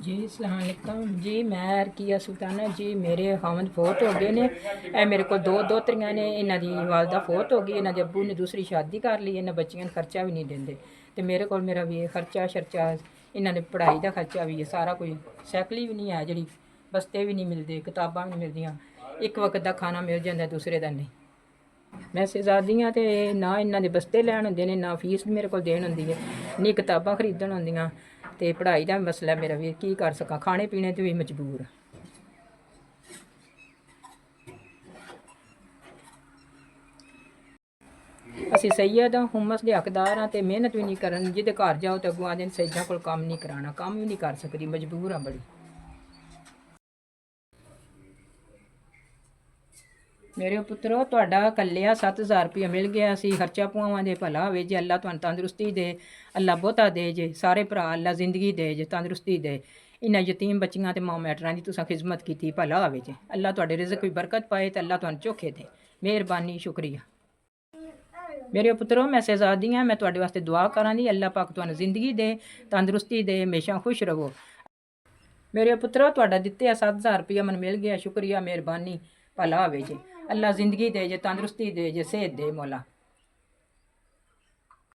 जी अस्सलाम वालेकुम जी। मैं रकीया सुल्ताना जी। मेरे खामद फोत हो गए ने। ए मेरे को दो दोतरियां ने, इन्हां दी वालदा फोत हो गई। इन्हां दे अब्बू ने दूसरी शादी कर ली। इन्हां बच्चियां नूं खर्चा भी नहीं देंदे ते मेरे कोल मेरा भी खर्चा शर्चा, इन्हां दे पढ़ाई दा खर्चा भी है सारा कुछ। सैकली भी नहीं है जिहड़ी, बस्ते भी नहीं मिलते, किताबां भी नहीं मिलदियां, एक वक्त दा खाना मिल जांदा, दूसरे दा नहीं। मैं शहजादियाँ ते ना इन्हां दे बस्ते लैन हुंदे ने, ना फीस मेरे कोल देन हुंदी है, नी किताबां खरीदण हुंदियां ते पढ़ाई दा मसला मेरा भी की कर सकां, खाने पीने ते भी मजबूर। ਅਸੀਂ ਸੈयद ਹਾਂ, ਹੁਮਸ ਦੇ ਹੱਕਦਾਰ ਹਾਂ ਤੇ ਮਿਹਨਤ ਵੀ ਨਹੀਂ ਕਰਨ। ਜਿਹਦੇ ਘਰ ਜਾਓ ਤੇ ਅੱਗੋਂ ਆਂਦੇ ਨੇ ਸੈयदाਂ ਕੋਲ ਕੰਮ ਨਹੀਂ ਕਰਾਉਣਾ, ਕੰਮ ਵੀ ਨਹੀਂ ਕਰ ਸਕਦੀ, ਮਜਬੂਰ ਹਾਂ ਬੜੀ। ਮੇਰੇ ਪੁੱਤਰੋ, ਤੁਹਾਡਾ ਕੱਲਿਆ 7000 ਰੁਪਇਆ ਮਿਲ ਗਿਆ ਸੀ, ਖਰਚਾ ਪਵਾਵਾਂਗੇ ਭਲਾ ਹੋਵੇ ਜੇ। ਅੱਲਾ ਤੁਹਾਨੂੰ ਤੰਦਰੁਸਤੀ ਦੇ, ਅੱਲਾ ਬਹੁਤਾ ਦੇ ਜੇ। ਸਾਰੇ ਭਰਾ ਅੱਲਾ ਜ਼ਿੰਦਗੀ ਦੇ ਜੇ, ਤੰਦਰੁਸਤੀ ਦੇ। ਇਹਨਾਂ ਯਤੀਮ ਬੱਚੀਆਂ ਤੇ ਮਾਂ ਮੈਟਰਾਂ ਦੀ ਤੁਸੀਂ ਖਿਦਮਤ ਕੀਤੀ, ਭਲਾ ਹੋਵੇ ਜੇ। ਅੱਲਾ ਤੁਹਾਡੇ ਰਿਜ਼ਕ ਵੀ ਬਰਕਤ ਪਾਏ ਤੇ ਅੱਲਾ ਤੁਹਾਨੂੰ ਚੋਖੇ ਦੇ। ਮਿਹਰਬਾਨੀ, ਸ਼ੁਕਰੀਆ। ਮੇਰੇ ਪੁੱਤਰੋ, ਮੈਂ ਸ਼ਹਿਜ਼ਾਦੀ ਹਾਂ, ਮੈਂ ਤੁਹਾਡੇ ਵਾਸਤੇ ਦੁਆ ਕਰਾਂਗੀ। ਅੱਲਾ ਪਾਕ ਤੁਹਾਨੂੰ ਜ਼ਿੰਦਗੀ ਦੇ, ਤੰਦਰੁਸਤੀ ਦੇ, ਹਮੇਸ਼ਾ ਖੁਸ਼ ਰਹੋ। ਮੇਰੇ ਪੁੱਤਰੋ, ਤੁਹਾਡਾ ਦਿੱਤੇ ਆ 7000 ਰੁਪਇਆ ਮੈਨੂੰ ਮਿਲ ਗਿਆ, ਸ਼ੁਕਰੀਆ, ਮਿਹਰਬਾਨੀ, ਭਲਾ ਹੋਵੇ ਜੇ। ਅੱਲਾ ਜ਼ਿੰਦਗੀ ਦੇ ਜੇ, ਤੰਦਰੁਸਤੀ ਦੇ ਜੇ, ਸਿਹਤ ਦੇ ਮੌਲਾ।